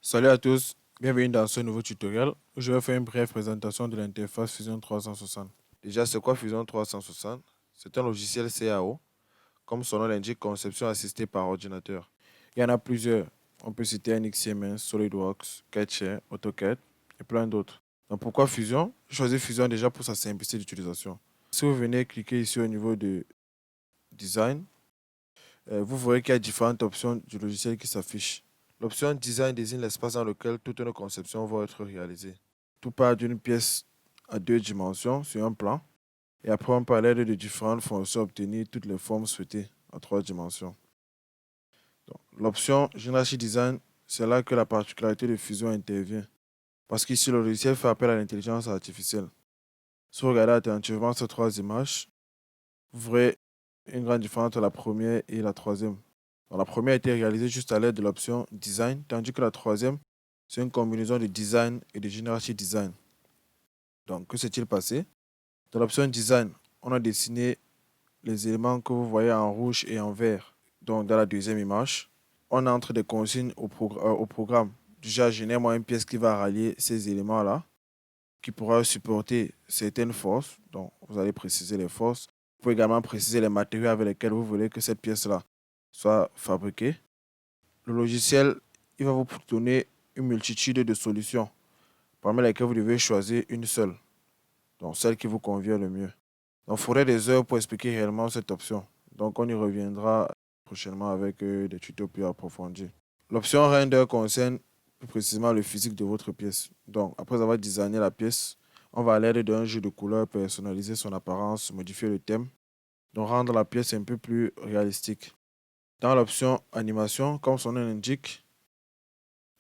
Salut à tous, bienvenue dans ce nouveau tutoriel où je vais faire une brève présentation de l'interface Fusion 360. Déjà, c'est quoi Fusion 360? C'est un logiciel CAO, comme son nom l'indique, conception assistée par ordinateur. Il y en a plusieurs. On peut citer NXCMS, SolidWorks, CATIA, AutoCAD et plein d'autres. Donc pourquoi Fusion? J'ai choisi Fusion déjà pour sa simplicité d'utilisation. Si vous venez cliquer ici au niveau de Design, vous verrez qu'il y a différentes options du logiciel qui s'affichent. L'option Design désigne l'espace dans lequel toutes nos conceptions vont être réalisées. Tout part d'une pièce à deux dimensions sur un plan, et après on peut à l'aide de différentes fonctions obtenir toutes les formes souhaitées en trois dimensions. L'option Generation Design, c'est là que la particularité de Fusion intervient, parce qu'ici le logiciel fait appel à l'intelligence artificielle. Si vous regardez attentivement ces trois images, vous verrez une grande différence entre la première et la troisième. Donc, la première a été réalisée juste à l'aide de l'option Design, tandis que la troisième, c'est une combinaison de Design et de Generative Design. Donc, que s'est-il passé? Dans l'option Design, on a dessiné les éléments que vous voyez en rouge et en vert. Donc, dans la deuxième image, on entre des consignes au programme. Déjà, génère-moi une pièce qui va rallier ces éléments-là, qui pourra supporter certaines forces. Donc, vous allez préciser les forces. Vous pouvez également préciser les matériaux avec lesquels vous voulez que cette pièce-là soit fabriquée. Le logiciel, il va vous donner une multitude de solutions, parmi lesquelles vous devez choisir une seule, donc celle qui vous convient le mieux. Donc, il faudrait des heures pour expliquer réellement cette option. Donc, on y reviendra prochainement avec des tutos plus approfondis. L'option Render concerne plus précisément le physique de votre pièce. Donc, après avoir designé la pièce, on va à l'aide d'un jeu de couleurs personnaliser son apparence, modifier le thème, donc rendre la pièce un peu plus réalistique. Dans l'option Animation, comme son nom l'indique,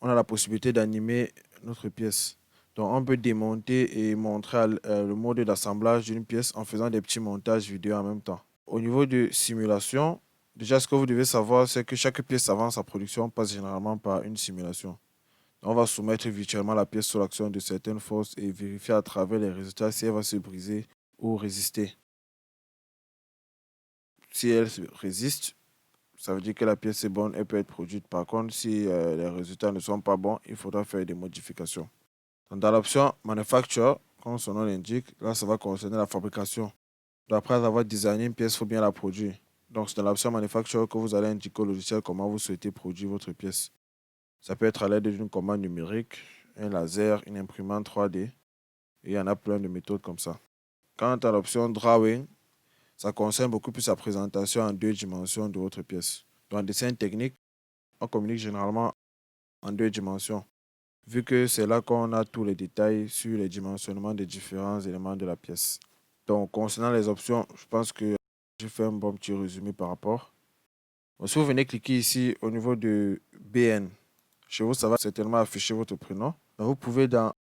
on a la possibilité d'animer notre pièce. Donc, on peut démonter et montrer le mode d'assemblage d'une pièce en faisant des petits montages vidéo en même temps. Au niveau de simulation, déjà, ce que vous devez savoir, c'est que chaque pièce avant sa production passe généralement par une simulation. On va soumettre virtuellement la pièce sous l'action de certaines forces et vérifier à travers les résultats si elle va se briser ou résister. Si elle résiste, ça veut dire que la pièce est bonne, elle peut être produite. Par contre, si les résultats ne sont pas bons, il faudra faire des modifications. Donc, dans l'option Manufacture, comme son nom l'indique, là, ça va concerner la fabrication. Donc, après avoir designé une pièce, il faut bien la produire. Donc, c'est dans l'option Manufacture que vous allez indiquer au logiciel comment vous souhaitez produire votre pièce. Ça peut être à l'aide d'une commande numérique, un laser, une imprimante 3D, et il y en a plein de méthodes comme ça. Quant à l'option Drawing, ça concerne beaucoup plus la présentation en deux dimensions de votre pièce. Dans le dessin technique, on communique généralement en deux dimensions, vu que c'est là qu'on a tous les détails sur les dimensionnements des différents éléments de la pièce. Donc, concernant les options, je pense que j'ai fait un bon petit résumé par rapport. Donc, si vous venez cliquer ici au niveau de BN, chez vous, ça va certainement afficher votre prénom. Donc, vous pouvez dans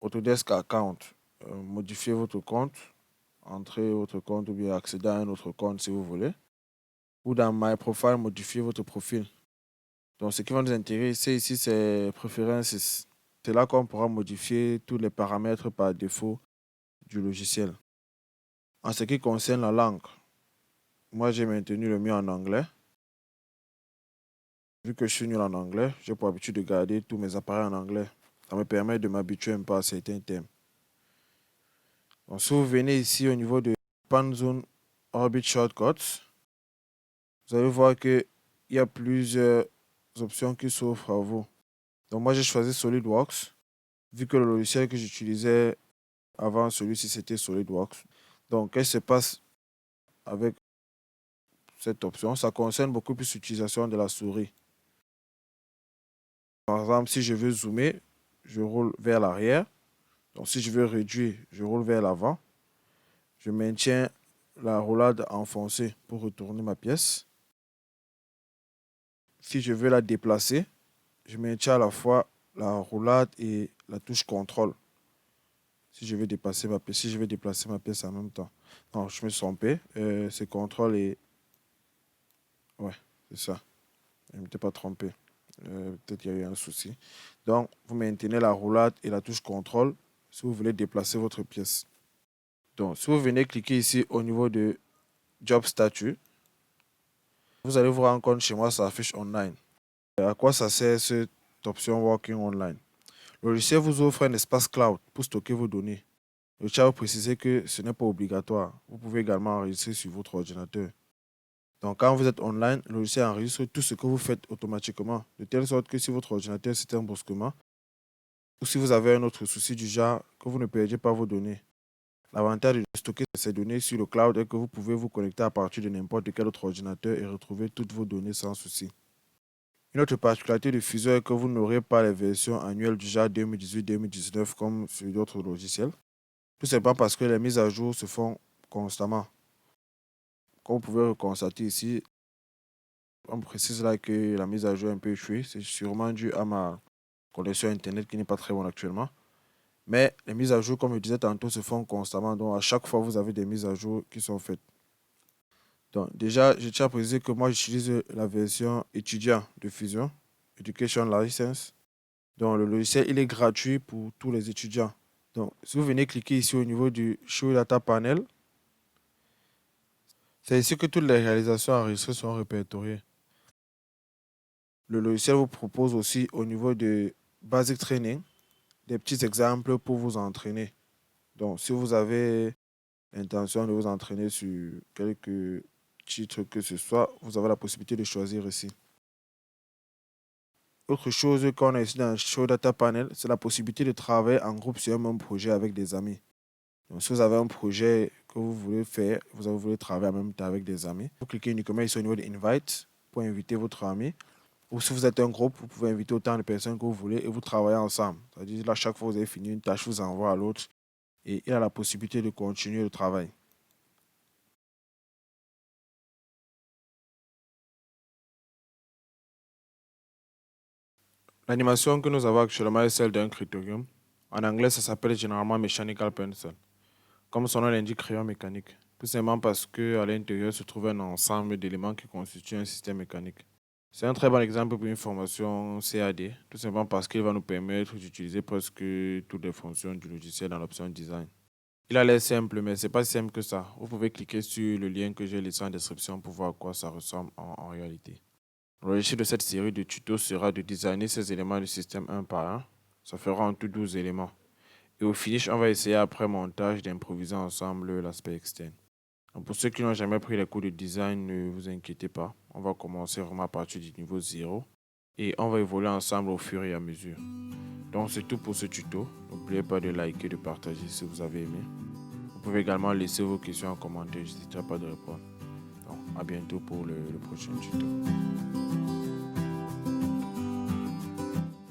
Autodesk Account modifier votre compte, entrer votre compte ou bien accéder à un autre compte si vous voulez. Ou dans My Profile, modifier votre profil. Donc, ce qui va nous intéresser ici, c'est préférences. C'est là qu'on pourra modifier tous les paramètres par défaut du logiciel. En ce qui concerne la langue, moi j'ai maintenu le mien en anglais. Vu que je suis nul en anglais, j'ai pour habitude de garder tous mes appareils en anglais. Ça me permet de m'habituer un peu à certains thèmes. Donc, si vous venez ici au niveau de Panzone Orbit Shortcuts, vous allez voir qu'il y a plusieurs options qui s'offrent à vous. Donc moi j'ai choisi SolidWorks, vu que le logiciel que j'utilisais avant celui-ci c'était SolidWorks. Donc qu'est-ce qui se passe avec cette option? Ça concerne beaucoup plus l'utilisation de la souris. Par exemple, si je veux zoomer, je roule vers l'arrière. Donc si je veux réduire, je roule vers l'avant. Je maintiens la roulade enfoncée pour retourner ma pièce. Si je veux la déplacer, je maintiens à la fois la roulade et la touche contrôle. Si je veux déplacer ma pièce, si je veux déplacer ma pièce en même temps. Non, je me suis trompé. C'est contrôle et... Ouais, c'est ça. Je ne m'étais pas trompé. Peut-être qu'il y a eu un souci. Donc, vous maintenez la roulade et la touche contrôle si vous voulez déplacer votre pièce. Donc, si vous venez cliquer ici au niveau de Job Statut, vous allez vous rendre compte chez moi, ça affiche online. À quoi ça sert ce option Working Online. Le logiciel vous offre un espace cloud pour stocker vos données. Je tiens à vous préciser que ce n'est pas obligatoire. Vous pouvez également enregistrer sur votre ordinateur. Donc, quand vous êtes online, le logiciel enregistre tout ce que vous faites automatiquement, de telle sorte que si votre ordinateur s'éteint brusquement, ou si vous avez un autre souci du genre, que vous ne perdiez pas vos données. L'avantage de stocker ces données sur le cloud est que vous pouvez vous connecter à partir de n'importe quel autre ordinateur et retrouver toutes vos données sans souci. Une autre particularité de Fusion est que vous n'aurez pas les versions annuelles du genre 2018-2019 comme sur d'autres logiciels. Tout simplement parce que les mises à jour se font constamment. Comme vous pouvez le constater ici, on précise là que la mise à jour est un peu échouée. C'est sûrement dû à ma connexion Internet qui n'est pas très bonne actuellement. Mais les mises à jour, comme je disais tantôt, se font constamment. Donc, à chaque fois, vous avez des mises à jour qui sont faites. Donc, déjà, je tiens à préciser que moi, j'utilise la version étudiant de Fusion, Education License. Donc, le logiciel, il est gratuit pour tous les étudiants. Donc, si vous venez cliquer ici au niveau du Show Data Panel, c'est ici que toutes les réalisations enregistrées sont répertoriées. Le logiciel vous propose aussi au niveau de Basic Training des petits exemples pour vous entraîner. Donc, si vous avez l'intention de vous entraîner sur quelques titres que ce soit, vous avez la possibilité de choisir ici. Autre chose qu'on a ici dans le Show Data Panel, c'est la possibilité de travailler en groupe sur un même projet avec des amis. Donc, si vous avez un projet que vous voulez faire, vous voulez travailler en même temps avec des amis, vous cliquez uniquement ici au niveau de Invite pour inviter votre ami. Ou si vous êtes un groupe, vous pouvez inviter autant de personnes que vous voulez et vous travaillez ensemble. C'est-à-dire, là, chaque fois que vous avez fini une tâche, vous envoie à l'autre et il a la possibilité de continuer le travail. L'animation que nous avons actuellement est celle d'un critérium. En anglais, ça s'appelle généralement Mechanical Pencil. Comme son nom l'indique, crayon mécanique. Tout simplement parce qu'à l'intérieur se trouve un ensemble d'éléments qui constituent un système mécanique. C'est un très bon exemple pour une formation CAD, tout simplement parce qu'il va nous permettre d'utiliser presque toutes les fonctions du logiciel dans l'option Design. Il a l'air simple, mais c'est pas si simple que ça. Vous pouvez cliquer sur le lien que j'ai laissé en description pour voir à quoi ça ressemble en réalité. L'objectif de cette série de tutos sera de designer ces éléments du système un par un. Ça fera en tout 12 éléments. Et au finish, on va essayer après montage d'improviser ensemble l'aspect externe. Donc pour ceux qui n'ont jamais pris les cours de design, ne vous inquiétez pas. On va commencer vraiment à partir du niveau 0 et on va évoluer ensemble au fur et à mesure. Donc c'est tout pour ce tuto. N'oubliez pas de liker et de partager si vous avez aimé. Vous pouvez également laisser vos questions en commentaire, je n'hésiterai pas de répondre. Donc à bientôt pour le prochain tuto.